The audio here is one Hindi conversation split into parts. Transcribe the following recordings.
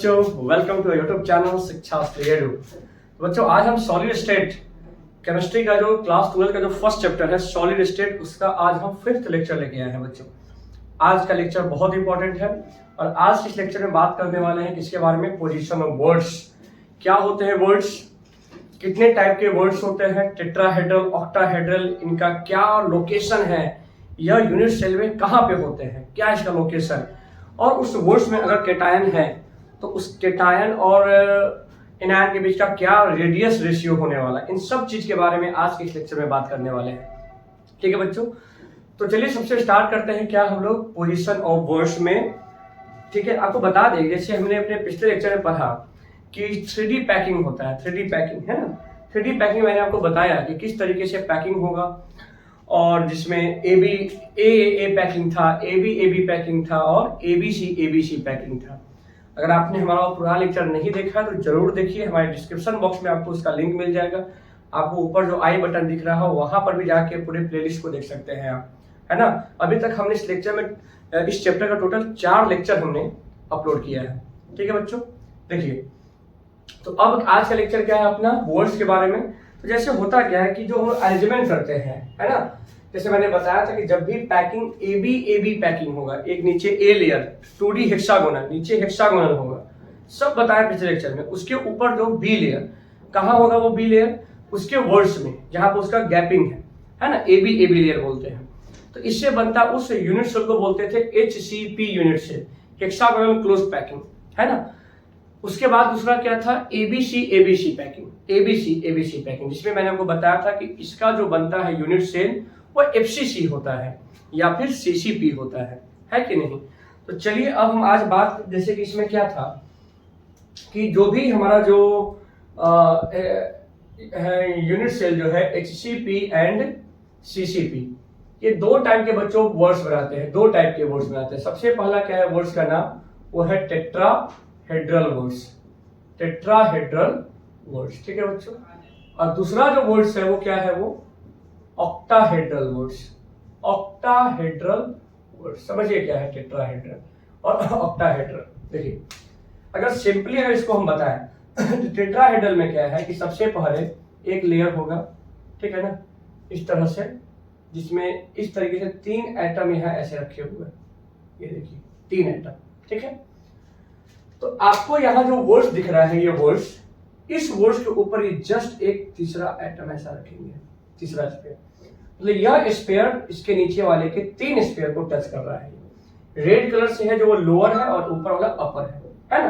बच्चों, वेलकम टू यूट्यूब चैनल शिक्षा श्रेय। बच्चों, आज हम सॉलिड स्टेट केमिस्ट्री का जो क्लास 12 का जो फर्स्ट चैप्टर है सॉलिड स्टेट, उसका आज हम 5th लेक्चर लेके आए हैं। बच्चों, आज का लेक्चर बहुत इंपॉर्टेंट है और आज इस लेक्चर में बात करने वाले हैं किसके बारे में? Position of words. क्या होते हैं वर्ड्स, कितने टाइप के वर्ड्स होते हैं, टेट्राहेड्रल, ऑक्टाहेड्रल, इनका क्या लोकेशन है, यह यूनिट सेल में कहाँ पे होते हैं, क्या इसका लोकेशन, और उस वर्ड्स में अगर केटायन है तो उस केटायन और एनायन के बीच का क्या रेडियस रेशियो होने वाला, इन सब चीज के बारे में आज के इस लेक्चर में बात करने वाले हैं। ठीक है बच्चों, तो चलिए सबसे स्टार्ट करते हैं क्या हम लोग पोजीशन ऑफ वर्ड्स में। ठीक है, आपको बता दें जैसे हमने अपने पिछले लेक्चर में पढ़ा कि 3D पैकिंग होता है, 3D पैकिंग है ना। 3D पैकिंग मैंने आपको बताया कि किस तरीके से पैकिंग होगा, और जिसमें ए पैकिंग था, ए बी पैकिंग था और ए बी सी पैकिंग था। अगर आपने हमारा पुराना लेक्चर नहीं देखा तो जरूर देखिए, हमारे डिस्क्रिप्शन बॉक्स में आपको उसका लिंक मिल जाएगा। आपको ऊपर जो आई बटन दिख रहा हो वहां पर भी जाके पूरे प्लेलिस्ट को देख सकते हैं आप, है ना। अभी तक हमने इस लेक्चर में इस चैप्टर का टोटल 4 लेक्चर हमने अपलोड किया है। ठीक है बच्चों, देखिए तो अब आज का लेक्चर क्या है अपना वर्ड्स के बारे में। तो जैसे होता क्या है कि जो हम अरेंजमेंट करते हैं, है ना, जैसे मैंने बताया था कि जब भी पैकिंग ए बी पैकिंग होगा, एक नीचे ए लेयर 2D हेक्सागोनल, नीचे हेक्सागोनल होगा, सब बताया पिछले लेक्चर में। उसके ऊपर जो बी लेयर, कहाँ होगा वो बी लेयर? उसके वर्ड्स में जहां पर उसका गैपिंग है ना, ए बी लेयर बोलते हैं। तो इससे बनता उस यूनिट सेल को बोलते थे HCP unit cell, hexagonal close packing, है ना। उसके बाद दूसरा क्या था? ABC पैकिंग, ABC पैकिंग, जिसमें मैंने आपको बताया था कि इसका जो बनता है यूनिट सेल वो FCC होता है या फिर CCP होता है कि नहीं। तो चलिए अब हम आज बात, जैसे कि इसमें क्या था कि जो भी हमारा जो यूनिट सेल जो है HCP एंड CCP, ये 2 टाइप के बच्चों वर्ड्स बनाते हैं, 2 टाइप के वर्ड्स बनाते हैं। सबसे पहला क्या है वर्ड्स का नाम? वो है टेट्राहेड्रल वर्ड्स, टेट्राहेड्रल वर्ड्स। ठीक है बच्चों, और दूसरा जो वर्ड्स है वो क्या है? वो ऑक्टाहेड्रल वर्ड्स, ऑक्टाहेड्रल वर्ड्स। समझिए क्या है टेट्राहेड्रल और ऑक्टाहेड्रल। देखिए अगर सिंपली अगर इसको हम बताएं तो टेट्राहेड्रल में क्या है कि सबसे पहले एक लेयर होगा, ठीक है ना, इस तरह से, जिसमें इस तरीके से 3 एटम यहाँ ऐसे रखे हुए हैं, ये देखिए 3 एटम। ठीक है, तो आपको यहाँ जो वर्ड्स दिख रहा है, ये वर्ड्स, इस वर्ड्स के ऊपर ये जस्ट एक तीसरा एटम ऐसा रखेंगे, तीसरा स्पेयर। मतलब यह स्पेयर इसके नीचे वाले के 3 स्पेयर को टच कर रहा है। रेड कलर से है जो वो लोअर है और ऊपर वाला अपर है ना।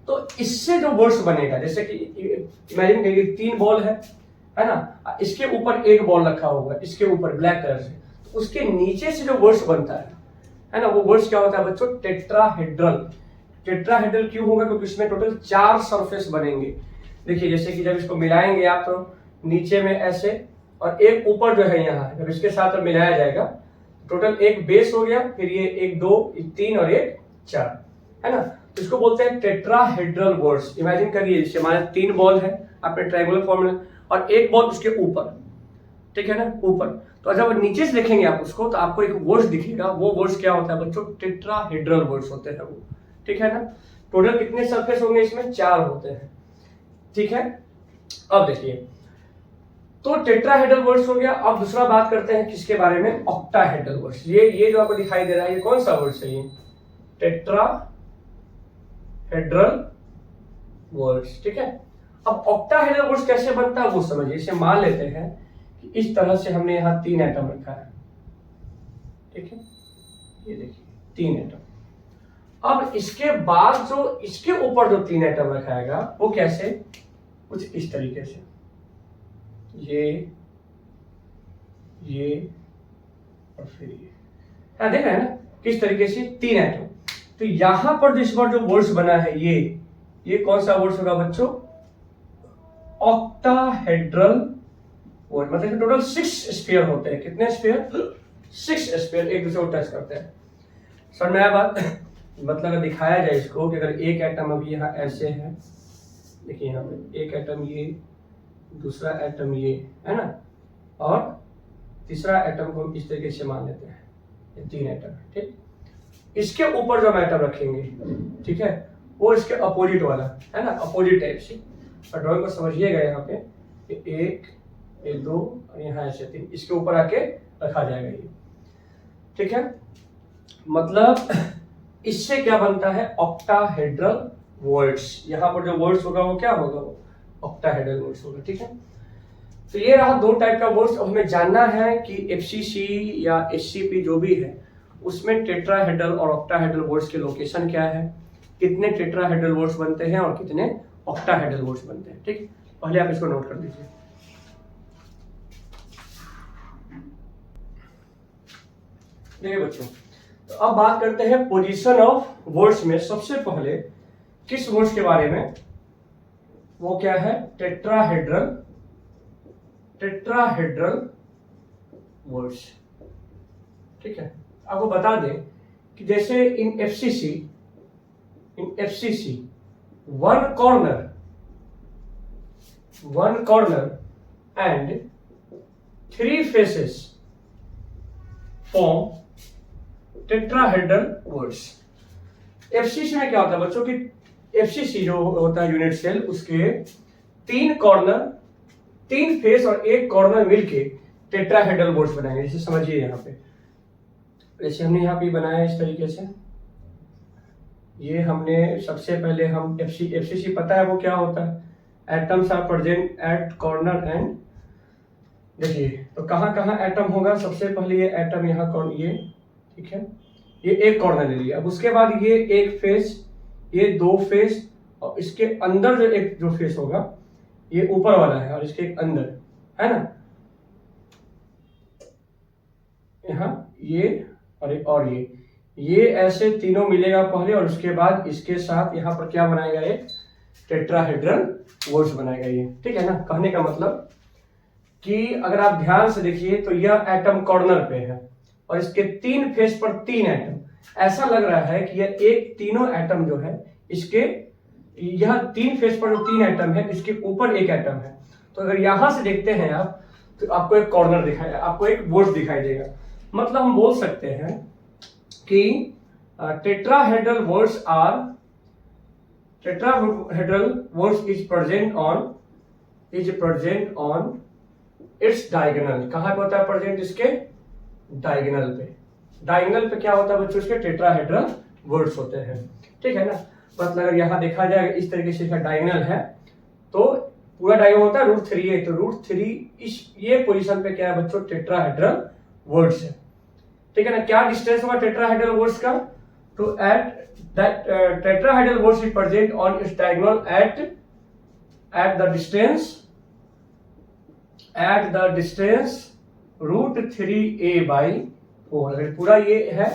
तो इससे जो वर्ड्स बनेगा, जैसे कि इमेजिन करिए 3 बॉल है ना, इसके ऊपर एक बॉल रखा होगा, इसके ऊपर ब्लैक कलर से, तो उसके नीचे से जो वर्ड्स बनता है ना, वो वर्ड्स क्या होता है बच्चों? टेट्राहेड्रल। टेट्राहेड्रल क्यों होगा? क्योंकि इसमें टोटल 4 सरफेस बनेंगे। देखिए जैसे कि जब इसको मिलाएंगे आप तो नीचे में ऐसे, और एक ऊपर जो है यहाँ, जब इसके साथ मिलाया जाएगा टोटल एक बेस हो गया, फिर ये 1 2 3 और 1 4, है ना। तो इसको बोलते हैं टेट्राहेड्रल वर्ड्स। इमेजिन करिए जैसे हमारे 3 बॉल है आपने ट्रायंगुलर फॉर्म में, और एक बॉल उसके ऊपर, ठीक है ना, ऊपर। तो जब नीचे से देखेंगे आप उसको तो आपको एक वर्ड्स दिखेगा, वो वर्ड्स क्या होता है बच्चों? टेट्राहेड्रल वर्ड्स होते हैं वो, ठीक है ना। टोटल कितने सरफेस होंगे इसमें? 4 होते हैं, ठीक है। अब देखिए, तो टेट्राहेड्रल वर्ड्स हो गया। अब दूसरा बात करते हैं किसके बारे में? Octahedral words. ये जो आपको दिखाई दे रहा है, ये कौन सा वर्ड्स है? ये टेट्राहेड्रल वर्ड्स, ठीक है। अब ऑक्टाहेड्रल वर्ड्स कैसे बनता है वो समझिए। इसे मान लेते हैं कि इस तरह से हमने यहाँ 3 एटम रखा है, ठीक है, ये देखिए 3 एटम। अब इसके बाद जो इसके ऊपर जो 3 एटम रखाएगा वो कैसे? कुछ इस तरीके से, ये और फिर ये, हाँ देख रहे हैं ना किस तरीके से 3 एटम। तो यहां पर जो इस बार जो वर्ड्स बना है, ये कौन सा वर्ड्स होगा बच्चों? Octahedral word. मतलब टोटल 6 स्फीयर होते हैं। कितने स्फीयर? 6 स्फीयर एक दूसरे को टच करते हैं। समझ में आया बात? मतलब दिखाया जाए इसको कि अगर एक एटम अभी यहाँ ऐसे है, देखिए यहाँ पे एक एटम, ये दूसरा एटम, ये है ना, और तीसरा एटम को हम इस तरीके से मान लेते हैं, ये 3 एटम, ठीक। इसके ऊपर जो हम एटम रखेंगे, ठीक है, वो इसके अपोजिट वाला है ना, अपोजिट टाइप से। और ड्रॉइंग को समझिएगा, यहाँ पे एक, ये दो और यहाँ ऐसे तीन, इसके ऊपर आके रखा जाएगा ये, ठीक है। मतलब इससे क्या बनता है, ऑक्टाहेड्रल वर्ड्स। यहाँ पर जो वर्ड्स होगा वो क्या होगा, वो ऑक्टाहेड्रल वर्ड्स होगा, ठीक है। तो ये रहा दो टाइप का वर्ड्स। अब हमें जानना है कि एफसीसी या एससीपी जो भी है उसमें टेट्राहेड्रल और ऑक्टाहेड्रल वर्ड्स के लोकेशन क्या है, कितने टेट्राहेड्रल वर्ड्स बनते हैं और कितने ऑक्टाहेड्रल वर्ड्स बनते हैं, ठीक। पहले आप इसको नोट कर लीजिए। देखिए बच्चों, तो अब बात करते हैं पोजीशन ऑफ वर्ड्स में। सबसे पहले किस वर्ड्स के बारे में, वो क्या है, टेट्राहेड्रल वर्ड्स, ठीक है। आपको बता दें कि जैसे in FCC one corner and three faces form tetrahedral voids. FCC में क्या होता है बच्चों की, एफसीसी जो होता है यूनिट सेल, उसके तीन कॉर्नर, तीन फेस और एक कॉर्नर मिलके टेट्राहेड्रल वर्ड्स बनाएंगे। जैसे समझिए यहाँ पे, जैसे हमने यहाँ पे बनाया इस तरीके से, ये हमने सबसे पहले हम एफसीसी पता है वो क्या होता है, atoms are present at corner and. देखिए तो कहाँ कहाँ एटम होगा, सबसे पहले ये एटम यहाँ ये, ठीक है, ये एक कॉर्नर ले लिया। अब उसके बाद ये एक फेस, ये दो फेस, और इसके अंदर जो एक जो फेस होगा ये ऊपर वाला है और इसके अंदर है ना, यहाँ ये और ये ऐसे तीनों मिलेगा पहले, और उसके बाद इसके साथ यहाँ पर क्या बनाएगा, एक टेट्राहेड्रल वर्ड्स बनाएगा ये, ठीक है ना। कहने का मतलब कि अगर आप ध्यान से देखिए तो यह एटम कॉर्नर पे है और इसके तीन फेस पर तीन एटम, ऐसा लग रहा है कि यह एक तीनों एटम जो है इसके, यह तीन फेस पर जो तीन एटम है इसके ऊपर एक एटम है। तो अगर यहां से देखते हैं आप तो आपको एक कॉर्नर दिखाई, आपको एक वर्ड्स दिखाई देगा। मतलब हम बोल सकते हैं कि tetrahedral words is present on its diagonal. कहां पे होता है प्रेजेंट, इसके डायगोनल पे। डायगोनल पे क्या होता है बच्चों, इसके टेट्राहेड्रल वर्ड्स होते हैं, ठीक है ना। मतलब अगर यहाँ देखा जाए इस तरीके से इसका डायगोनल है तो पूरा डायगोनल होता है √3a, तो √3 इस ये पोजीशन पे क्या है बच्चों, टेट्राहेड्रल वर्ड्स है, ठीक है ना। क्या डिस्टेंस होगा टेट्राहेड्रल वर्ड्स का, तो at that tetrahedral words is present on its diagonal at the distance √3a/4। अगर पूरा ये है,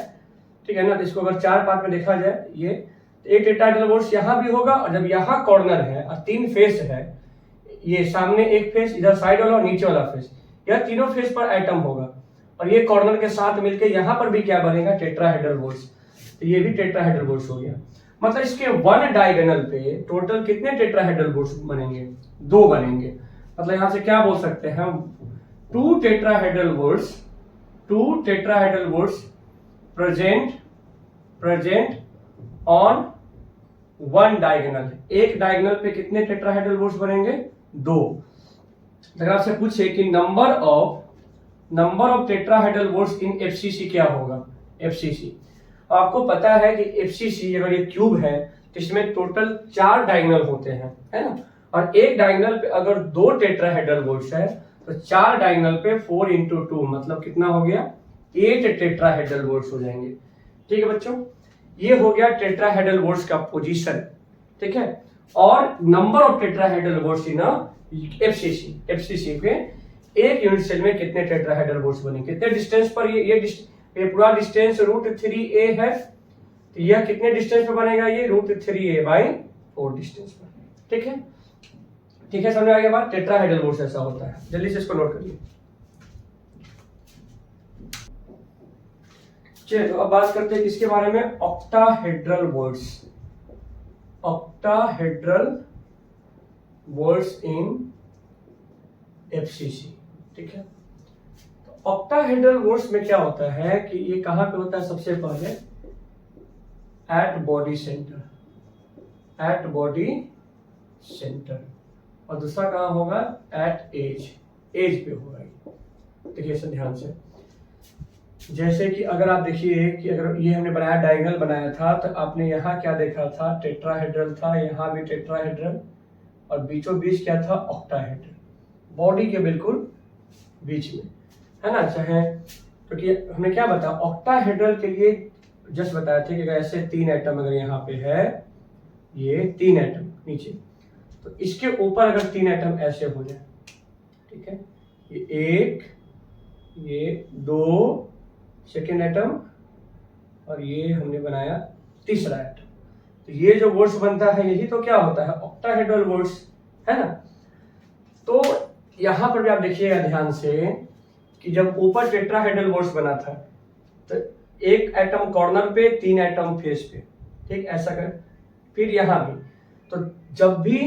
ठीक है ना, तो इसको अगर चार पार्ट में देखा जाए, ये एक टेट्राहेड्रल वर्ड्स यहाँ भी होगा, और जब यहाँ कॉर्नर है और तीन फेस है, ये सामने एक फेस, इधर साइड वाला और नीचे वाला फेस, यह तीनों फेस पर एटम होगा, और ये कॉर्नर के साथ मिलके यहाँ पर भी क्या बनेगा, टेट्राहेड्रल वर्ड्स। तो ये भी टेट्राहेड्रल वर्ड्स हो गया। मतलब इसके वन डायगोनल पे टोटल कितने टेट्राहेड्रल वर्ड्स बनेंगे, दो बनेंगे। मतलब यहाँ से क्या बोल सकते हैं हम, two tetrahedral voids present on one diagonal. एक डायगोनल पे कितने टेट्राहेड्रल वर्ड्स बनेंगे, दो। अगर आपसे पूछे कि number of tetrahedral words in FCC क्या होगा, एफसीसी आपको पता है कि एफसीसी अगर ये क्यूब है तो इसमें टोटल 4 डायगोनल होते हैं, है ना। और एक डायगोनल पे अगर दो टेट्राहेड्रल वर्ड्स है तो 4 डायगोनल पे 4 × 2 मतलब कितना हो गया, 8 टेट्राहेड्रल वर्ड्स हो जाएंगे, ठीक है बच्चों। ये हो गया टेट्राहेड्रल वर्ड्स का पोजीशन, ठीक है। और number of tetrahedral words in FCC पे एक यूनिट सेल में कितने टेट्राहेड्रल वर्ड्स बने, कितने डिस्टेंस पर, ये पूरा डिस्टेंस √3a है, तो यह कितने डिस्टेंस पे बनेगा, ये √3a/4 डिस्टेंस पर, ठीक है। ठीक है, समझ आ गया बात। टेट्राहेड्रल वर्ड्स ऐसा होता है, जल्दी से इसको नोट करिए। चलिए तो अब बात करते हैं किसके बारे में, ऑक्टाहेड्रल वर्ड्स इन एफसीसी, ठीक है। तो ऑक्टाहेड्रल वर्ड्स में क्या होता है कि ये कहां पे होता है, सबसे पहले at body centre, at body centre, और दूसरा कहाँ होगा, एट एज, एज पे होगा। देखिए इसे ध्यान से, जैसे कि अगर आप देखिए कि अगर ये हमने बनाया, डायगोनल बनाया था, तो आपने यहाँ क्या देखा था, टेट्राहेड्रल था, यहाँ भी टेट्राहेड्रल, और बीचों बीच क्या था, ऑक्टाहेड्रल, बॉडी के बिल्कुल बीच में, है ना। चाहे क्योंकि हमने क्या बताया, ऑक्टाहेड्रल के लिए जस्ट बताया था कि अगर ऐसे 3 एटम अगर यहाँ पे है, ये 3 एटम नीचे, तो इसके ऊपर अगर 3 एटम ऐसे हो जाए, ठीक है, ये 1, ये 2 सेकेंड एटम, और ये हमने बनाया तीसरा एटम, तो ये जो वोल्ट्स बनता है यही तो क्या होता है, ऑक्टाहेड्रल वोल्ट्स, है ना। तो यहां पर भी आप देखिएगा ध्यान से कि जब ऊपर टेट्राहेड्रल वोल्ट्स बना था, तो 1 एटम कॉर्नर पे, 3 एटम फेस पे, ठीक, ऐसा कर। फिर यहां भी, तो जब भी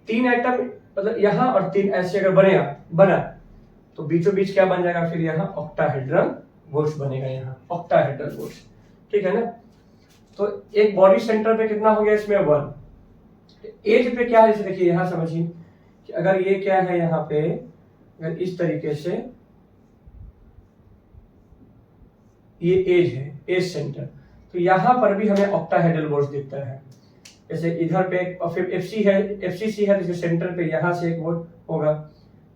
3 एटम मतलब यहां और 3 ऐसे अगर बना, तो बीचों बीच क्या बन जाएगा, फिर यहाँ ऑक्टाहेड्रल वोल्ट्स बनेगा, यहाँ ऑक्टाहेड्रल वोल्ट्स, ठीक है ना। तो एक बॉडी सेंटर पे कितना हो गया, इसमें 1। एज पे क्या है, जैसे देखिए यहाँ समझिए कि अगर ये क्या है, यहाँ पे अगर इस तरीके से ये एज है, एज सेंटर, तो यहाँ पर भी हमें ऑक्टाहेड्रल वोल्ट्स दिखता है। जैसे इधर पे फिर एफसी है, एफसीसी है, तो सेंटर पे यहाँ से 1 वोल्ट होगा,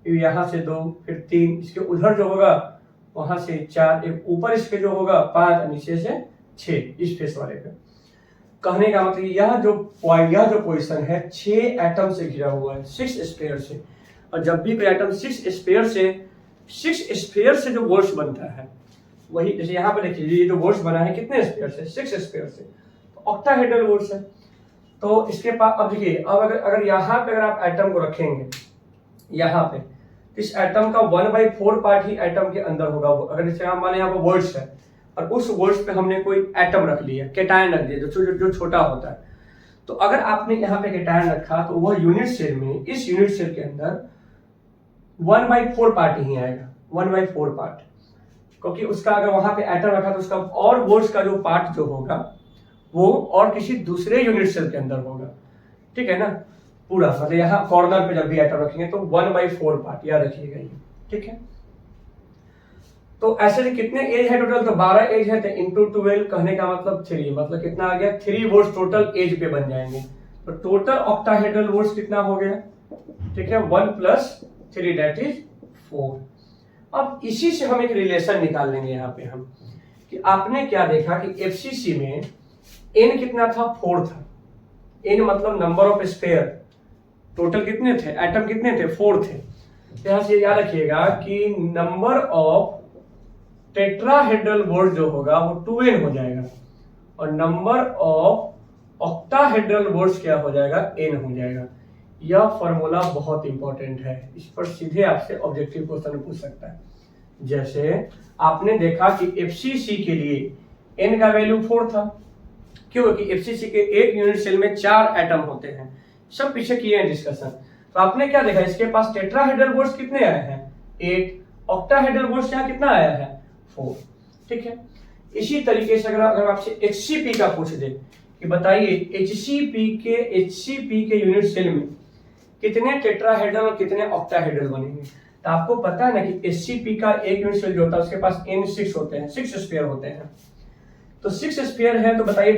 फिर यहाँ से 2, फिर 3, इसके उधर जो होगा वहां से 4, एक ऊपर इसके जो होगा 5, और नीचे से 6 इस फेस वाले पे। कहने का मतलब यह जो पोजीशन है 6 एटम से घिरा हुआ है, 6 स्फीयर से, और जब भी कोई एटम 6 स्फीयर से जो वोल्ट्स बनता है, वही जैसे यहाँ पे देखिए ये जो वोल्ट्स बना है कितने स्फीयर से, 6 स्फीयर से, तो ऑक्टाहेड्रल वोल्ट्स है। तो इसके पास अब देखिए, अब अगर यहाँ पे अगर आप एटम को रखेंगे यहाँ पे, इस एटम का 1/4 पार्ट ही एटम के अंदर होगा। अगर जैसे हम माने यहाँ पर वोल्ट्स है, और उस वोल्ट्स पे हमने कोई एटम रख लिया, केटायन रख दिया, जो छोटा होता है, तो अगर आपने यहाँ पे केटायन रखा, तो वह यूनिट सेल में, इस यूनिट सेल के अंदर 1/4 पार्ट ही आएगा, 1/4 पार्ट, क्योंकि उसका अगर वहां पे एटम रखा तो उसका और वोल्ट्स का जो पार्ट जो होगा वो और किसी दूसरे यूनिट सेल के अंदर होगा, ठीक है ना। पूरा मतलब यहाँ कॉर्नर पे जब भी एटम रखेंगे तो 1/4 पार्ट, याद रखिएगा ये, ठीक है। तो ऐसे कितने एज है टोटल, तो 12 एज है, तो इंटू 12 कहने का मतलब 3, मतलब कितना आ गया, 3 वोल्ट्स टोटल एज पे बन जाएंगे। तो टोटल ऑक्टाहेड्रल वोल्ट्स कितना हो गया, ठीक है, 1 + 3 दैट इज 4। अब इसी से हम एक रिलेशन निकाल लेंगे यहाँ पे हम, कि आपने क्या देखा कि एफसीसी में एन कितना था, 4 था। एन मतलब नंबर ऑफ स्फीयर, टोटल कितने थे, एटम कितने थे, 4 थे। यहां से याद रखिएगा कि नंबर ऑफ टेट्राहेड्रल वोल्ट जो होगा वो 2n हो जाएगा, और नंबर ऑफ ऑक्टाहेड्रल वोल्ट्स क्या हो जाएगा, n हो जाएगा। यह फॉर्मूला बहुत इंपॉर्टेंट है, इस पर सीधे आपसे ऑब्जेक्टिव क्वेश्चन पूछ सकता है। जैसे आपने देखा कि एफसीसी के लिए n का वैल्यू 4 था, क्योंकि एफसीसी के एक यूनिट सेल में 4 एटम होते हैं, सब पीछे किए हैं डिस्कशन। तो आपने क्या देखा, इसके पास टेट्राहेड्रल वोल्ट्स कितने आए हैं, 8, ऑक्टाहेड्रल वोल्ट्स यहाँ कितना आया है, 4, ठीक है। इसी तरीके से अगर आपसे एचसीपी का पूछ दे कि बताइए एचसीपी के यूनिट सेल में कितने टेट्राहेड्रल और कितने ऑक्टाहेड्रल बनेंगे, तो आपको पता है ना कि एचसीपी का एक यूनिट सेल जो होता है उसके पास n6 होते हैं, 6 स्फीयर होते हैं। तो 6 स्फीयर है, तो बताइए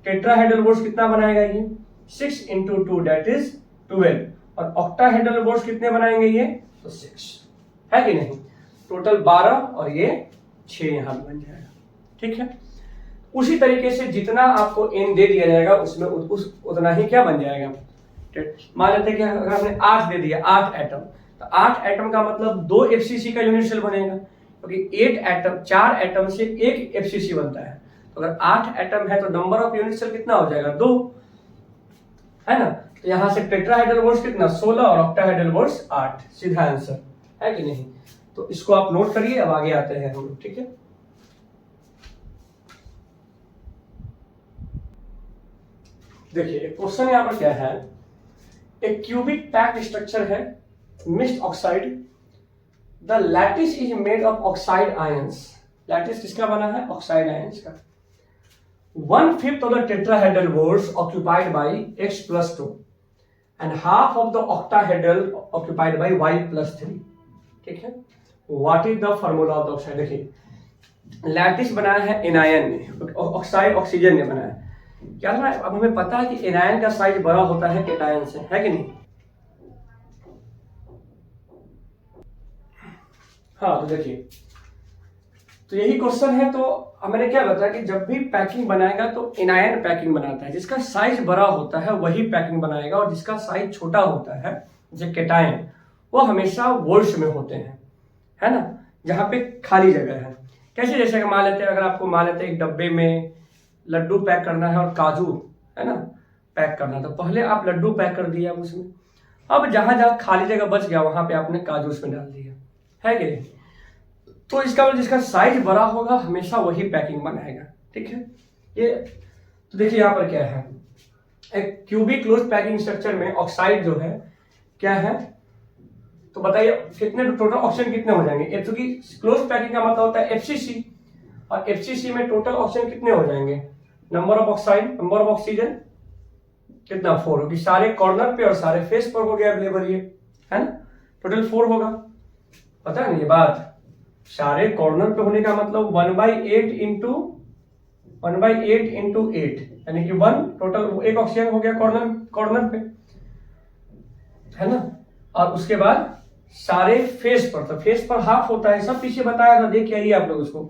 टेट्राहेड्रल वोल्ट्स कितना बनाएगा ये, 6 × 2 दैट इज 12, और ऑक्टाहेड्रल वोल्ट्स कितने बनाएंगे ये, तो 6, है कि नहीं। टोटल 12 और ये 6 यहां बन जाएगा, ठीक है। उसी तरीके से जितना आपको n दे दिया जाएगा उसमें उतना ही क्या बन जाएगा। मान लेते हैं कि अगर हमने 8 दे दिया, 8 एटम, तो 8 एटम का मतलब 2 एफसीसी का यूनिट सेल बनेगा, क्योंकि 4 एटम से 1 एफसीसी बनता है। तो अगर 8 एटम है तो नंबर ऑफ यूनिट सेल कितना हो जाएगा, 2, है ना। तो यहां से टेट्राहेड्रल वोल्ट्स कितना, 16, और ऑक्टाहेड्रल वोल्ट्स 8, सीधा आंसर है कि नहीं। तो इसको आप नोट करिए, अब आगे आते हैं हम, ठीक है। देखिए क्वेश्चन यहाँ पर क्या है, एक क्यूबिक पैक्ड स्ट्रक्चर है, mixed oxide, the lattice is made of oxide ions. Lattice किसका बना है, ऑक्साइड आयंस का। 1/5 of the tetrahedral bonds occupied by X plus 2 and half of the octahedral occupied by Y plus 3. ठीक है, what is the formula of the oxide? देखिए लैटिस बनाया है एनायन ने, ऑक्साइड ऑक्सीजन ने बनाया क्या है? अब हमें पता है कि एनायन का साइज बड़ा होता है केटायन से, है कि नहीं? हाँ तो देखिए, तो यही क्वेश्चन है। तो मैंने क्या बताया कि जब भी पैकिंग बनाएगा तो एनायन पैकिंग बनाता है, जिसका साइज बड़ा होता है वही पैकिंग बनाएगा, और जिसका साइज छोटा होता है जो केटायन, वो हमेशा वोल्ट्स में होते हैं, है ना, जहाँ पे खाली जगह है। कैसे? जैसे कि मान लेते हैं, अगर आपको मान लेते हैं एक डब्बे में लड्डू पैक करना है और काजू, है ना, पैक करना है, तो पहले आप लड्डू पैक कर दिया उसमें, अब जहां जहां खाली जगह बच गया वहां पे आपने काजू उसमें डाल दिया, है कि नहीं? तो इसका मतलब जिसका साइज बड़ा होगा हमेशा वही पैकिंग बनाएगा, ठीक है। ये तो देखिए यहाँ पर क्या है, एक क्यूबिक क्लोज पैकिंग स्ट्रक्चर में ऑक्साइड जो है क्या है, तो बताइए कितने टोटल ऑक्सीजन कितने हो जाएंगे? क्योंकि क्लोज पैकिंग का मतलब होता है FCC, और FCC में टोटल ऑक्सीजन कितने हो जाएंगे? Number of oxide, number of oxygen कितना? 4, क्योंकि सारे कॉर्नर पे और सारे फेस पर हो गया अवेलेबल, ये है ना, टोटल 4 होगा। पता है ना ये बात? सारे कॉर्नर पे होने का मतलब 1/8 इंटू 8 यानी कि 1 टोटल, एक ऑक्सीजन हो गया कॉर्नर पे, है ना। और उसके बाद सारे फेस पर, तो फेस पर हाफ होता है, सब पीछे बताया था, देख आइए आप लोग उसको,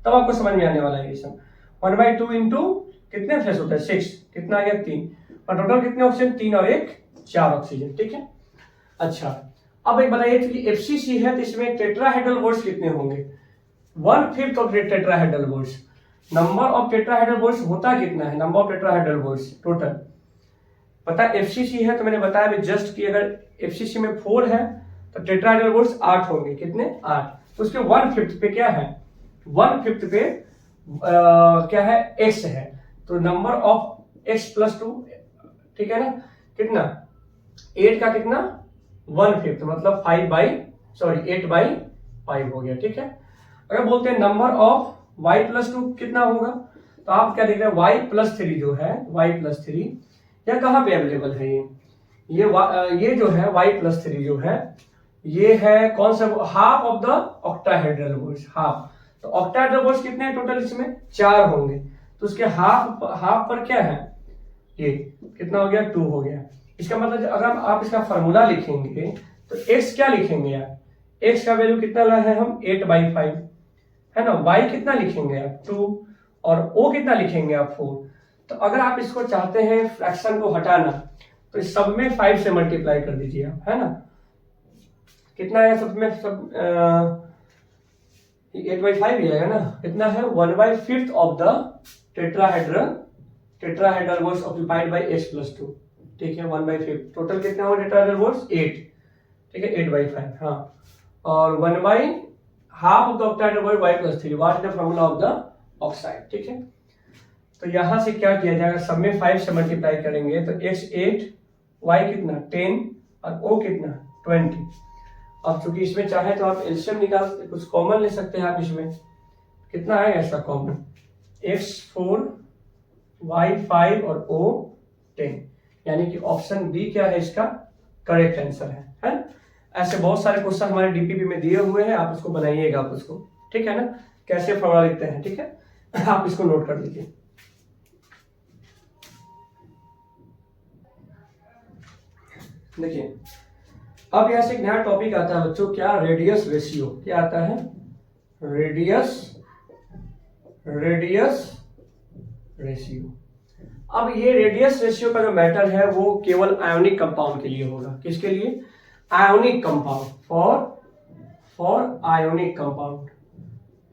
तब आपको समझ में आने वाला है ये सब। 1/2 इंटू कितने फेस होता है? 6, कितना आ गया? 3, और टोटल कितने ऑक्सीजन? 3 और 1 4 ऑक्सीजन, ठीक है। अच्छा अब एक बताइए कि FCC है तो इसमें टेट्राहेड्रल बोर्ड्स कितने होंगे? 1/5 of tetrahedral boards. Number of tetrahedral boards होता कितना है? Number of tetrahedral boards total पता है। FCC है तो मैंने बताया भी जस्ट कि अगर FCC में 4 है तो टेट्राहेड्रल बोर्ड्स 8 होंगे, कितने? 8। तो उसके 1/5 पे क्या है? 1/5 पे क्या है? X है, तो नंबर ऑफ X प्लस 2, ठीक है ना, कितना? 8 का कितना? 1/5, मतलब 8/5 हो गया, ठीक है। अगर बोलते हैं नंबर ऑफ y प्लस 2 कितना होगा, तो आप क्या देख रहे हैं? y प्लस 3 जो है, y प्लस 3 यह कहाँ पे अवेलेबल है? ये जो है y प्लस 3 जो है, ये है कौन सा? Half of the octahedral boards, half. तो ऑक्टाहेड्रल बोर्ड्स कितने हैं टोटल? इसमें 4 होंगे, तो उसके हाफ पर क्या है? ये कितना हो गया? 2 हो गया। इसका मतलब अगर आप इसका फॉर्मूला लिखेंगे तो x क्या लिखेंगे आप? x का वैल्यू कितना लाए हैं हम? 8/5, है ना। y कितना लिखेंगे आप? 2, और o कितना लिखेंगे आप? 4। तो अगर आप इसको चाहते हैं फ्रैक्शन को हटाना तो इस सब में 5 से मल्टीप्लाई कर दीजिए आप, है ना। कितना है सब में? सब 8/5 ही आएगा ना। कितना है? 1/5 of the tetrahedral boards occupied by X plus 2, ठीक है। 1/5 टोटल कितना हो टेट्राहेड्रल बोर्ड्स? 8, ठीक है, 8/5, हाँ। और 1/2 of the octahedral board y plus 3, what is the formula of the oxide, ठीक है। तो यहां से क्या किया जाएगा? सब में 5 से मल्टीप्लाई करेंगे तो X 8, y कितना? 10, और O कितना? 20। अब चूंकि इसमें चाहे तो आप एलसीएम निकाल, कुछ कॉमन ले सकते हैं आप इसमें। कितना आएगा इसका कॉमन? X 4, y 5 और O 10, यानी कि ऑप्शन बी क्या है इसका करेक्ट आंसर है ना। ऐसे बहुत सारे क्वेश्चन हमारे डीपीपी में दिए हुए हैं, आप उसको बनाइएगा, आप उसको, ठीक है ना, कैसे फॉर्मूला लिखते हैं, ठीक है। आप इसको नोट कर लीजिए। देखिए अब यहां से एक नया टॉपिक आता है बच्चों, क्या? Radius ratio. क्या आता है? Radius ratio. अब ये रेडियस रेशियो का जो मैटर है वो केवल आयोनिक कंपाउंड के लिए होगा। किसके लिए? Ionic compound, for ionic compound,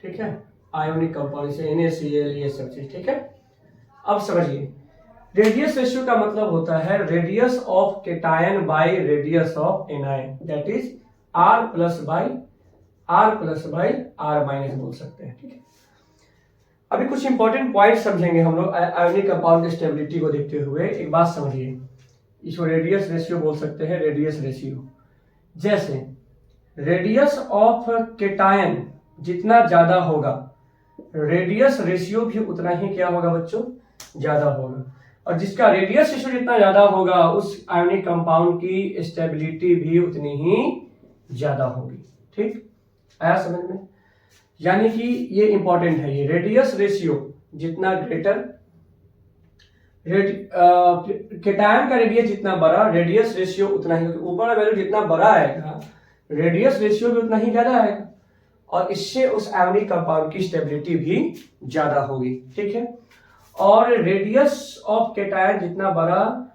ठीक है, आयोनिक कंपाउंड, जैसे NaCl, ये सब चीज, ठीक है। अब समझिए रेडियस रेशियो का मतलब होता है radius of cation by radius of anion, that is R plus by R minus बोल सकते हैं, ठीक है। अभी कुछ इंपॉर्टेंट पॉइंट समझेंगे हम लोग आयोनिक कंपाउंड की स्टेबिलिटी को देखते हुए। एक बात समझिए, इसको रेडियस रेशियो बोल सकते हैं, रेडियस रेशियो। जैसे रेडियस ऑफ केटायन जितना ज्यादा होगा रेडियस रेशियो भी उतना ही क्या होगा बच्चों? ज्यादा होगा, और जिसका रेडियस रेशियो जितना ज्यादा होगा उस आयोनिक कंपाउंड की स्टेबिलिटी भी उतनी ही ज्यादा होगी। ठीक, आया समझ में? यानी कि ये इंपॉर्टेंट है, ये रेडियस रेशियो जितना ग्रेटर, केटायन का रेडियस जितना बड़ा, रेडियस रेशियो उतना ही, ऊपर वाला वैल्यू जितना बड़ा आएगा रेडियस रेशियो भी उतना ही ज्यादा आएगा, और इससे उस आयोनिक कंपाउंड की स्टेबिलिटी भी ज्यादा होगी। ठीक है, और रेडियस ऑफ केटायन जितना बड़ा,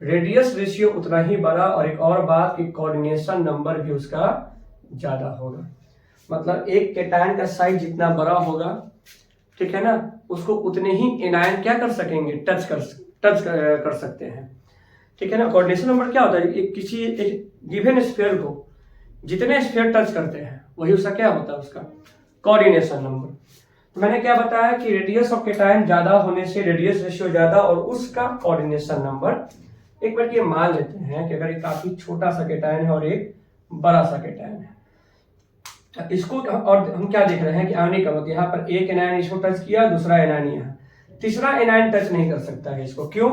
रेडियस रेशियो उतना ही बड़ा, और एक और बात कि कोऑर्डिनेशन नंबर भी उसका ज्यादा होगा। मतलब एक केटायन का साइज जितना बड़ा होगा, ठीक है ना, उसको उतने ही एनायन क्या कर सकेंगे, टच कर सकते हैं। ठीक है ना। कोऑर्डिनेशन नंबर क्या होता है, किसी एक गिवन स्फीयर को जितने स्फीयर टच करते हैं वही उसका क्या होता है, उसका कोऑर्डिनेशन नंबर। तो मैंने क्या बताया कि रेडियस ऑफ केटायन ज्यादा होने से रेडियस रेशियो ज्यादा और उसका कोऑर्डिनेशन नंबर। एक बार ये मान लेते हैं कि अगर एक काफी छोटा सा केटायन है और एक बड़ा सा केटायन है, इसको और हम क्या देख रहे हैं कि आयोनिक कंपाउंड, यहाँ पर एक एनायन इसको टच किया, दूसरा एनायन यहाँ, तीसरा एनायन टच नहीं कर सकता है इसको। क्यों?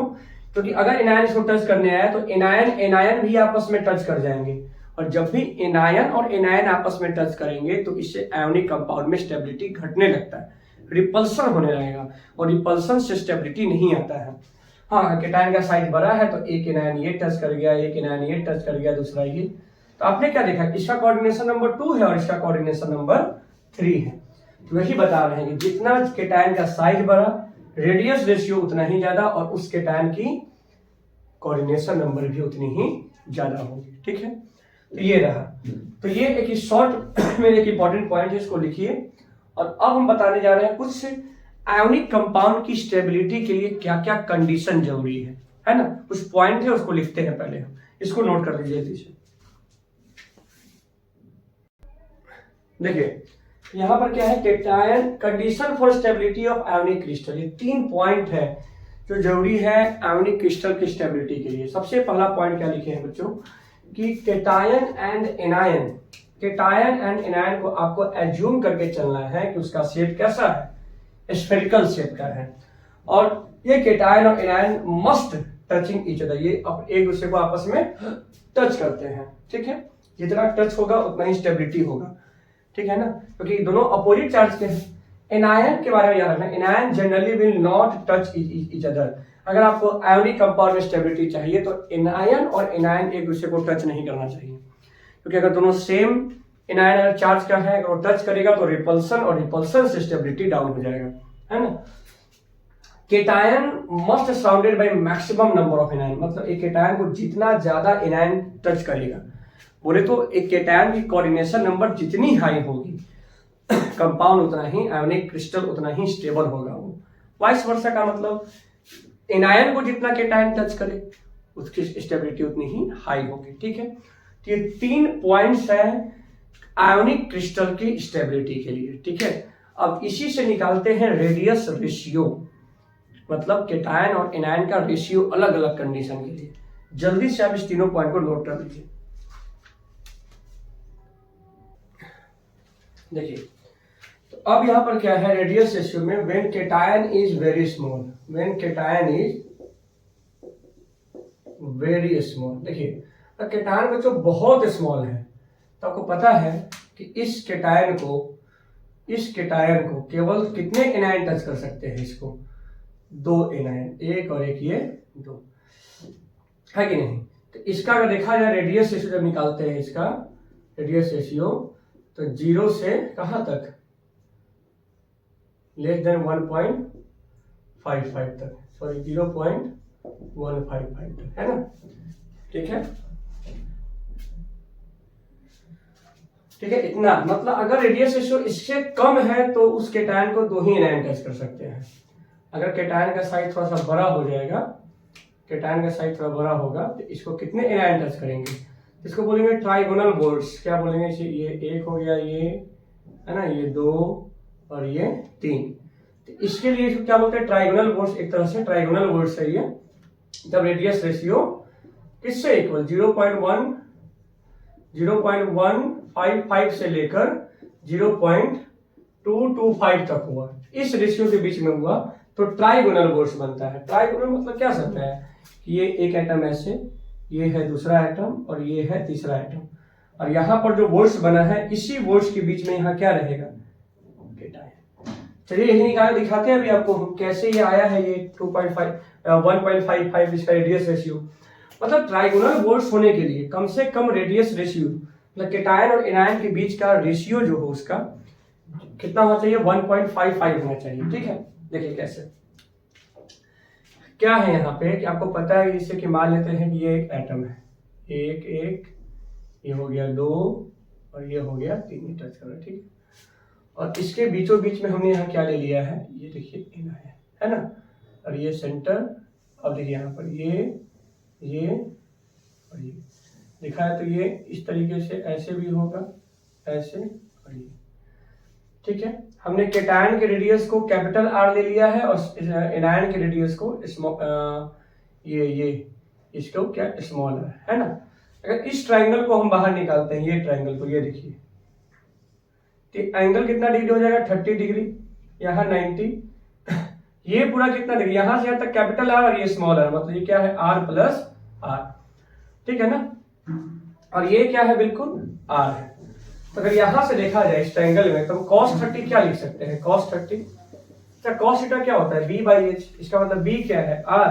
क्योंकि अगर एनायन इसको टच करने आया तो एनायन भी आपस में टच कर जाएंगे, और जब भी एनायन और एनायन आपस में टच करेंगे तो इससे आयोनिक कंपाउंड में स्टेबिलिटी घटने लगता है, रिपल्सन होने लगेगा, और रिपल्सन से स्टेबिलिटी नहीं आता है। हाँ, केटायन का साइज बड़ा है तो एक एनायन ये टच कर गया, एक एनायन ये टच कर गया, दूसरा ये। तो आपने क्या देखा, इसका कोऑर्डिनेशन नंबर 2 है और इसका कोऑर्डिनेशन नंबर 3 है। तो वही बता रहे हैं कि जितना केटायन का साइज बड़ा, रेडियस रेशियो उतना ही ज्यादा, और उस केटायन की कोऑर्डिनेशन नंबर भी उतनी ही ज्यादा होगी। ठीक है, तो ये रहा। तो ये एक शॉर्ट में एक इंपॉर्टेंट पॉइंट है, इसको लिखिए। और अब हम बताने जा रहे हैं कुछ आयोनिक कंपाउंड की स्टेबिलिटी के लिए क्या क्या कंडीशन जरूरी है ना। कुछ पॉइंट है उसको लिखते हैं पहले हम, इसको नोट कर लीजिए पीछे। देखिए यहां पर क्या है, cation condition for stability of ionic crystal. ये 3 पॉइंट है जो जरूरी है आयोनिक क्रिस्टल की स्टेबिलिटी के लिए। सबसे पहला पॉइंट क्या लिखे हैं बच्चों कि cation and anion, cation and anion को आपको एज्यूम करके चलना है कि उसका शेप कैसा है, स्फेरिकल शेप का है, और ये केटायन और anion must touching each other, ये एक दूसरे को आपस में टच करते हैं। ठीक है, जितना टच होगा उतना ही स्टेबिलिटी होगा। ठीक है ना, क्योंकि दोनों अपोजिट चार्ज के हैं। एनायन के बारे में याद रखना, anion generally will not touch each other. अगर आपको आयोनिक कंपाउंड में स्टेबिलिटी चाहिए तो एनायन और एनायन एक दूसरे को टच नहीं करना चाहिए, क्योंकि अगर दोनों सेम एनायन अगर चार्ज का है, अगर वो टच करेगा तो रिपल्सन, और रिपल्सन से स्टेबिलिटी डाउन हो जाएगा, है ना। Cation must surrounded by maximum number of anion, मतलब एक केटायन को जितना ज्यादा एनायन टच करेगा, बोले तो एक केटायन की कोऑर्डिनेशन नंबर जितनी हाई होगी कंपाउंड उतना ही, आयोनिक क्रिस्टल उतना ही स्टेबल होगा वो। वाइस वर्सा का मतलब एनायन को जितना केटायन टच करे उसकी स्टेबिलिटी उतनी ही हाई होगी। ठीक है, तो ये 3 पॉइंट्स हैं आयोनिक क्रिस्टल की स्टेबिलिटी के लिए। ठीक है, अब इसी से निकालते हैं रेडियस रेशियो, मतलब केटायन और एनायन का रेशियो अलग अलग कंडीशन के लिए। जल्दी से आप इस तीनों पॉइंट को नोट कर लीजिए। देखिए तो अब यहां पर क्या है, रेडियस रेशियो में when cation is very small, when cation is very small. देखिए केटायन बच्चों बहुत स्मॉल है, तो आपको पता है कि इस केटायन को केवल कितने एनायन टच कर सकते हैं, इसको 2 एनायन, एक और एक ये 2, है कि नहीं। तो इसका अगर देखा जाए रेडियस रेशियो जब निकालते हैं, इसका रेडियस रेशियो तो 0 से कहां तक, लेस देन 1.55 तक, सॉरी 0.155 तक, है ना। ठीक है, ठीक है, इतना मतलब अगर रेडियस रेशियो इससे कम है तो उस केटायन को 2 ही एनायन टच कर सकते हैं। अगर केटायन का साइज थोड़ा सा बड़ा हो जाएगा, केटायन का साइज थोड़ा बड़ा होगा तो इसको कितने एनायन टच करेंगे, इसको बोलेंगे ट्राइगोनल बोल्ट्स। क्या बोलेंगे, ये 1 हो गया, ये है ना, ये 2 और ये 3। तो इसके लिए क्या बोलते हैं, ट्राइगोनल बोल्ट्स। एक तरह से ट्राइगोनल बोल्ट्स है ये। जब रेडियस रेशियो किससे इक्वल, 0.155 से लेकर 0.225 तक हुआ, इस रेशियो के बीच में हुआ तो ट्राइगोनल बोर्ड्स बनता है। ट्राइगोनल मतलब क्या समझ है कि ये एक एटम ऐसे, ये है दूसरा एटम और ये है तीसरा एटम, और यहाँ पर जो बोर्ड्स बना है इसी बोर्ड्स के बीच में यहाँ क्या रहेगा, केटायन। चलिए यही निकाल दिखाते हैं अभी आपको कैसे ये आया है। ये 1.55 इसका रेडियस रेशियो। मतलब ट्राइगोनल बोर्ड्स होने के लिए कम से कम रेडियस रेशियो, मतलब केटायन और एनायन के बीच का रेशियो जो हो उसका कितना होना चाहिए, 1.55 होना चाहिए। ठीक है, देखिए कैसे क्या है यहाँ पे कि आपको पता है, जैसे कि मान लेते हैं कि ये एक एटम है, एक एक, ये हो गया 2 और ये हो गया 3 टच कर रहा है। ठीक है, और इसके बीचों बीच में हमने यहाँ क्या ले लिया है, ये देखिए एनायन है ना, और ये सेंटर। अब देखिए यहाँ पर ये और ये लिखा है, तो ये इस तरीके से ऐसे भी होगा, ऐसे और ये। ठीक है, हमने केटायन के रेडियस को कैपिटल आर ले लिया है और एनायन के रेडियस को ये इसको क्या स्मॉल आर है ना। अगर इस ट्रायंगल को हम बाहर निकालते हैं, ये ट्रायंगल को, ये देखिए, तो एंगल कितना डिग्री हो जाएगा, 30 डिग्री, यहाँ 90, ये पूरा कितना डिग्री, यहां से यहां तक कैपिटल आर और ये स्मॉल आर, मतलब ये क्या है, आर प्लस आर। ठीक है ना, और ये क्या है, बिल्कुल आर है। तो अगर यहां से देखा जाए इस ट्रायंगल में, तो cos 30 क्या लिख सकते हैं, cos 30, अच्छा cos थीटा क्या होता है, b बाई एच। इसका मतलब b क्या है, r,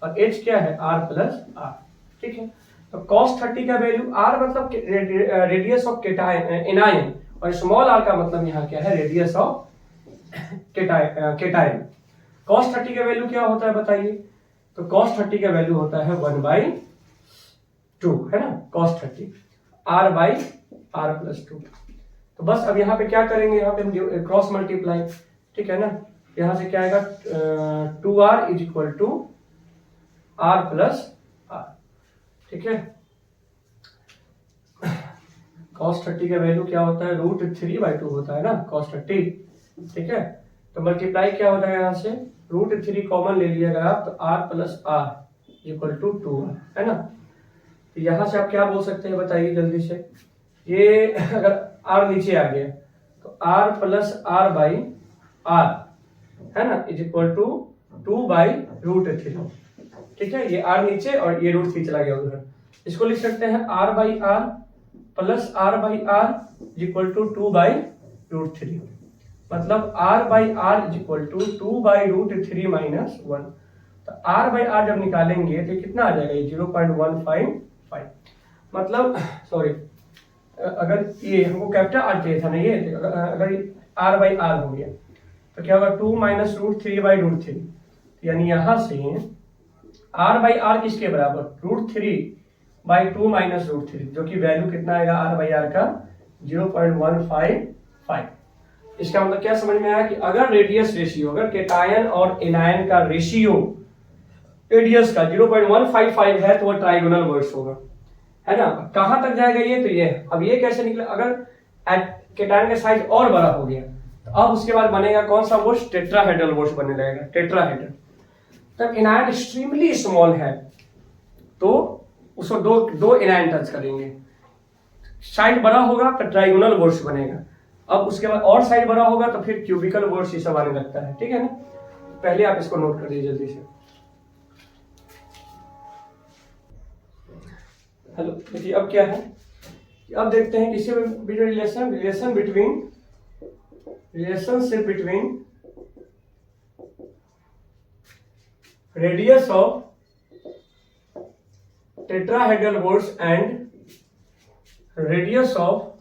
और h क्या है, r प्लस r। ठीक है, तो cos 30 का वैल्यू, r मतलब रेडियस ऑफ एनायन, और स्मॉल r का मतलब यहाँ क्या है, रेडियस ऑफ केटायन। cos 30 का वैल्यू क्या होता है बताइए, तो cos 30 का वैल्यू होता है 1/2 है ना, cos 30, r by r plus 2। तो बस अब यहाँ पे क्या करेंगे, यहाँ पे हम क्रॉस मल्टीप्लाई, ठीक है ना, यहाँ से क्या आएगा, 2r is equal to r plus r। ठीक है, cos 30 का वैल्यू क्या होता है, √3/2 होता है ना cos 30। ठीक है, तो मल्टीप्लाई क्या होता है, यहाँ से √3 कॉमन ले लिएगा आप, तो r plus r equal to 2r है ना। तो यहाँ से आप क्या बोल सकते हैं बताइए जल्दी से, ये अगर r नीचे आ गया तो r plus r by r है ना, इज इक्वल टू 2/√3। ठीक है, ये r नीचे और ये √3 चला गया उधर, इसको लिख सकते हैं r by r plus r by r is equal to 2/√3। मतलब r by r is equal to 2/√3 minus 1। तो r बाई r जब निकालेंगे तो कितना आ जाएगा, ये 0.155। मतलब सॉरी, अगर ये हमको कैपिटल आर चाहिए था ना, ये अगर r बाई r हो गया तो क्या होगा, 2 माइनस √3/√3, यानी यहां से r बाई r किसके बराबर, √3/2 माइनस √3, जो कि वैल्यू कितना आएगा r बाई r का 0.155। इसका मतलब क्या समझ में आया कि अगर रेडियस रेशियो, अगर केटायन और एनायन का रेशियो रेडियस का 0.155 है तो वो ट्राइगोनल बोर्ड्स होगा, है ना। कहां तक जाएगा ये, तो ये अब ये कैसे निकले, अगर केटायन का साइज और बड़ा हो गया तो अब उसके बाद बनेगा कौन सा बोर्ड, टेट्राहेड्रल बोर्ड बनने लगेगा, टेट्राहेड्रल। तब एनायन एक्सट्रीमली स्मॉल है तो उसको दो एनायन टच करेंगे, साइड बड़ा होगा तो ट्राइगोनल बोर्ड्स बनेगा। अब उसके बाद और साइड बड़ा होगा तो फिर क्यूबिकल बोर्ड्स ये सब आने लगता है। ठीक है ना, पहले आप इसको नोट कर लीजिए जल्दी से। हेलो, देखिए अब क्या है, अब देखते हैं किसी relationship between radius of tetrahedral boards and radius of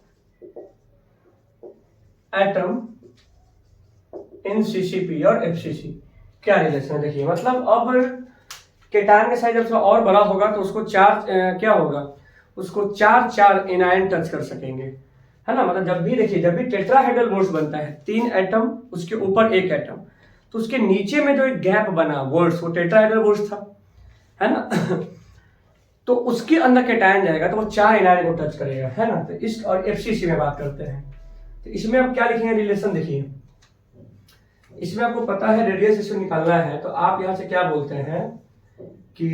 atom in CCP और एफसीसी। क्या रिलेशन है देखिए, मतलब अब केटायन का साइज जब थोड़ा और बड़ा होगा तो उसको क्या होगा, उसको चार एनायन टच कर सकेंगे, है ना। मतलब जब भी टेट्राहेड्रल बोर्ड्स बनता है, 3 एटम उसके ऊपर एक एटम, तो उसके नीचे में जो एक गैप बना बोर्ड्स, वो टेट्राहेड्रल बोर्ड्स था, है ना। तो उसके अंदर केटायन जाएगा तो वो 4 एनायन को टच करेगा, है ना। तो इस और एफसीसी में बात करते हैं, तो इसमें आप क्या लिखेंगे रिलेशन, देखिए इसमें आपको पता है रेडियस रेशियो निकालना है, तो आप यहां से क्या बोलते हैं कि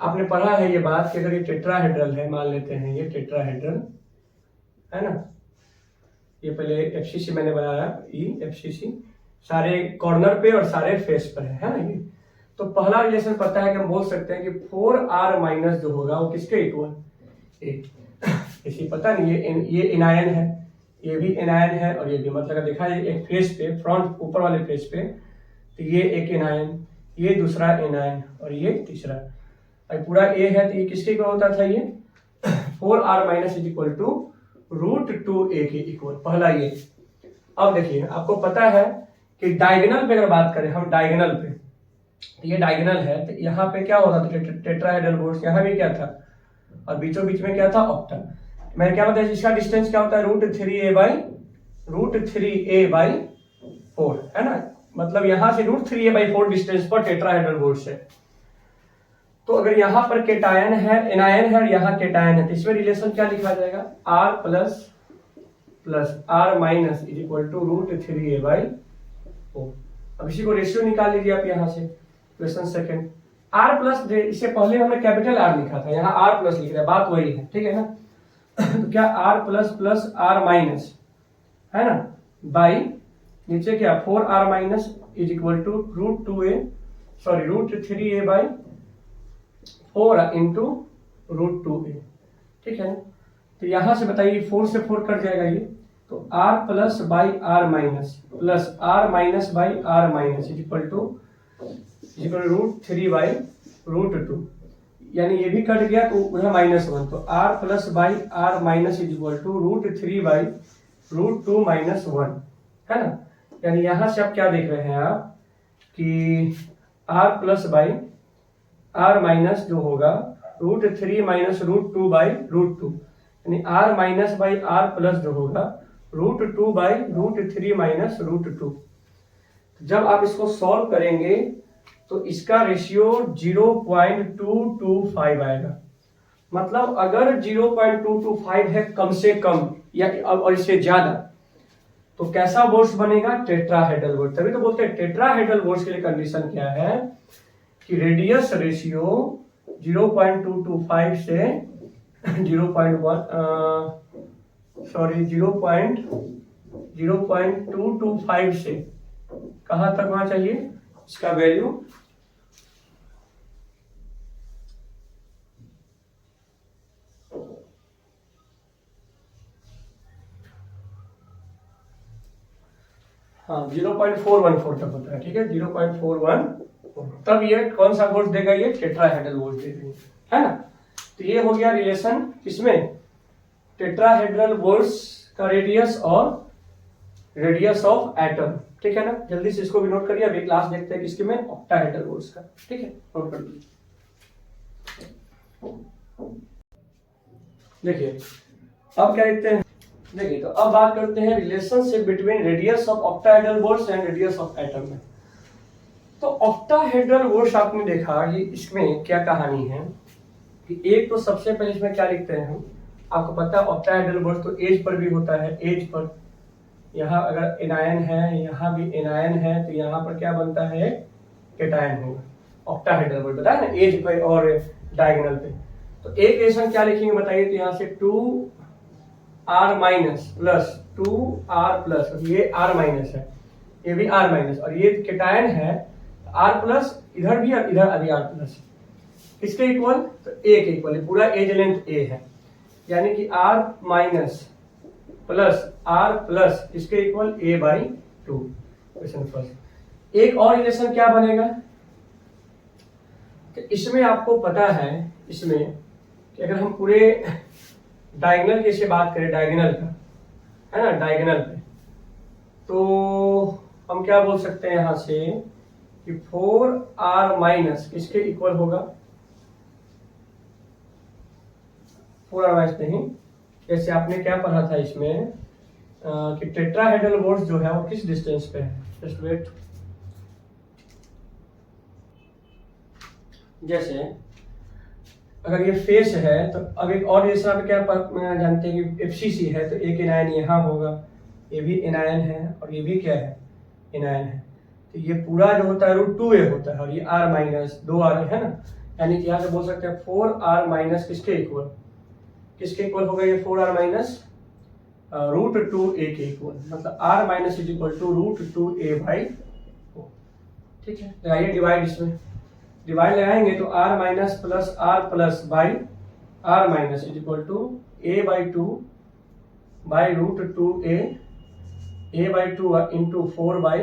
आपने पढ़ा है ये बात कि अगर ये टेट्राहेड्रल है, मान लेते हैं ये टेट्राहेड्रल है ना, ये पहले एफसीसी मैंने बनाया, ई एफसीसी, सारे कॉर्नर पे और सारे फेस पर है ना ये। तो पहला रिलेशन पता है कि हम बोल सकते हैं कि 4r माइनस जो होगा वो किसके इक्वल, इसी पता नहीं ये एनायन है, ये भी एनायन है और ये भी, मतलब अगर देखा जाए एक फेस पे, फ्रंट ऊपर वाले फेस पे, तो ये एक एनायन, ये दूसरा एनायन और ये तीसरा, अब पूरा ए है तो ये किसके इक्वल होता था, ये 4r minus is equal to √2a के इक्वल, पहला ये। अब देखिए आपको पता है कि डायगोनल पे अगर बात करें हम, डायगोनल पे, तो ये डायगोनल है तो यहाँ पे क्या होता था, टेट्राहेड्रल बोर्ड, यहाँ भी क्या था और बीचों बीच में क्या था, ऑक्टा। मैंने क्या बताया, इसका डिस्टेंस क्या होता है, √3a बाई 4 है ना, मतलब यहाँ से √3a बाई 4 डिस्टेंस पर टेट्राहेड्रल बोर्ड से। तो अगर यहाँ पर केटायन है, एनायन है और यहाँ केटायन है, तो इसमें रिलेशन क्या लिखा जाएगा, r plus r minus is equal to √3a by 4। अब इसी को रेशियो निकाल लीजिए आप यहाँ से, क्वेश्चन सेकंड। r प्लस, इससे पहले हमने कैपिटल R लिखा था, यहाँ r प्लस लिख रहे हैं, बात वही है, ठीक है ना। तो क्या r प्लस r माइनस है ना, बाई नीचे क्या 4r minus is equal to √3a by 4 into √2a, ठीक है ना। तो यहां से बताइए 4 से 4 कट जाएगा ये, तो r plus by r minus plus r minus by r minus is equal to √3 by √2, यानी ये भी कट गया तो उधर -1, तो r plus by r minus is equal to √3 by √2 minus 1 है ना। यानी यहां से आप क्या देख रहे हैं आप कि r plus by r minus जो होगा √3 माइनस √2 बाई √2, यानी r minus by r plus जो होगा √2 बाई √3 माइनस √2। जब आप इसको सॉल्व करेंगे तो इसका रेशियो 0.225 आएगा, मतलब अगर 0.225 है कम से कम या और इससे ज्यादा, तो कैसा बोर्ड्स बनेगा, टेट्राहेड्रल बोर्ड। तभी तो बोलते हैं टेट्राहेड्रल बोर्ड्स के लिए कंडीशन क्या है कि रेडियस रेशियो 0.225 से 0.225 से कहां तक होना चाहिए इसका वैल्यू, हाँ 0.414 तक होता है, ठीक है 0.414, तब ये कौन सा बोर्ड देगा, ये टेट्राहेड्रल बोर्ड देगा, है ना। तो ये हो गया रिलेशन किसमें, टेट्राहेड्रल बोर्ड्स का रेडियस और रेडियस ऑफ एटम, ठीक है ना। जल्दी से इसको भी नोट करिए, अभी क्लास देखते हैं किसके में, ऑक्टाहेड्रल बोर्ड्स का, ठीक है, नोट कर लीजिए। देखिए अब क्या देखते हैं, देखिए तो अब बात करते हैं relationship between radius of octahedral boards and radius of atom में। तो ऑक्टाहेड्रल बोर्ड्स आपने देखा कि इसमें क्या कहानी है कि एक तो सबसे पहले इसमें क्या लिखते हैं हम, आपको पता है ऑक्टाहेड्रल बोर्ड तो एज पर भी होता है, एज पर यहाँ अगर एनायन है, यहाँ भी एनायन है, तो यहाँ पर क्या बनता है, केटायन होगा, ऑक्टाहेड्रल बोर्ड बताया ना, एज पे और डायगोनल पे। तो एक रिलेशन क्या लिखेंगे बताइए, तो यहाँ से 2r minus plus 2r plus, ये r माइनस है, ये भी r माइनस, और ये केटायन है r प्लस, इधर भी और इधर अभी r प्लस, किसके इक्वल, तो a के इक्वल, पूरा एज लेंथ a है, यानी कि r minus plus r plus इसके equal a by 2। Question first. एक और रिलेशन क्या बनेगा, तो इसमें आपको पता है इसमें कि अगर हम पूरे डायगोनल की से बात करें, डायगोनल का है ना, डायगोनल पे, तो हम क्या बोल सकते हैं यहाँ से कि 4r माइनस किसके इक्वल होगा, 4r माइनस नहीं, जैसे आपने क्या पढ़ा था इसमें कि टेट्राहेड्रल बोर्ड्स जो है वो किस डिस्टेंस पे है, जस्ट वेट, जैसे अगर ये फेस है तो अब एक और रिलेशन आप क्या जानते हैं कि FCC है, तो एक एनायन यहाँ होगा, ये भी एनायन है और ये भी क्या है, एनायन है, तो ये पूरा जो होता है √2a होता है और ये r माइनस 2r है ना, यानी कि यहाँ से बोल सकते हैं 4r माइनस किसके इक्वल, किसके इक्वल होगा ये 4r माइनस √2a के इक्वल, मतलब r minus is equal to √2a by 4। ठीक है, लगाइए डिवाइड, इसमें डिवाइड लगाएंगे तो r minus plus r plus by r minus is equal to a by 2 by √2a, a by 2 into 4 by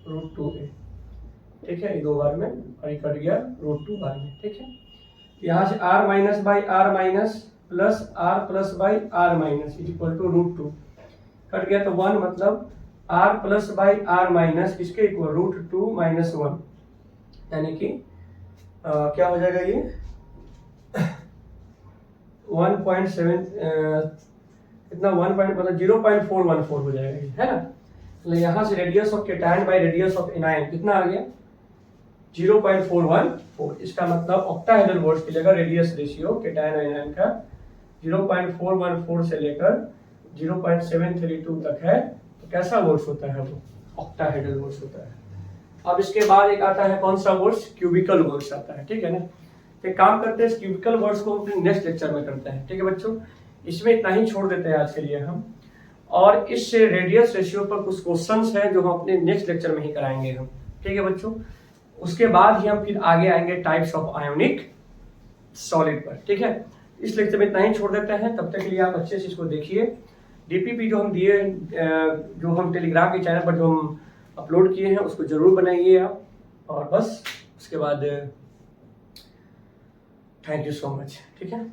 √2a। ठीक है, ये 2 बार में और ये कट गया √2 बार में। ठीक है, यहाँ से r minus by r minus plus r plus by r minus is equal to √2 cut गया तो 1, मतलब r plus by r minus इसके इक्वल √2 माइनस 1, यानी कि क्या हो जाएगा ये 1.7 इतना 1 पॉइंट मतलब 0.414 हो जाएगा ये, है ना। तो यहाँ से radius of cation by radius of anion कितना आ गया 0.414। इसका मतलब ऑक्टाहेड्रल बोर्ड्स की जगह रेडियस रेशियो केटायन और एनायन का 0.414 से लेकर 0.732 तक है। तो कैसा वोल्ट्स होता है वो, ऑक्टाहेड्रल वोल्ट्स होता है। अब इसके बाद एक आता है कौन सा वोल्ट्स, क्यूबिकल वोल्ट्स आता है। ठीक है ना, तो एक काम करते हैं इस क्यूबिकल वोल्ट्स को अपने नेक्स्ट लेक्चर में करते हैं। ठीक है बच्चों, इसमें इतना ही छोड़ देते हैं आज के लिए हम, और इस रेडियस रेशियो पर कुछ क्वेश्चंस हैं जो हम अपने नेक्स्ट लेक्चर में ही कराएंगे हम। ठीक है बच्चों, उसके बाद ही हम फिर आगे आएंगे टाइप्स ऑफ आयोनिक सॉलिड पर। ठीक है, इस लेक्चर में इतना ही छोड़ देते हैं, तब तक के लिए आप अच्छे से इसको देखिए। डीपीपी जो हम दिए, जो हम टेलीग्राम के चैनल पर जो हम अपलोड किए हैं उसको जरूर बनाइए आप, और बस उसके बाद थैंक यू सो मच। ठीक है।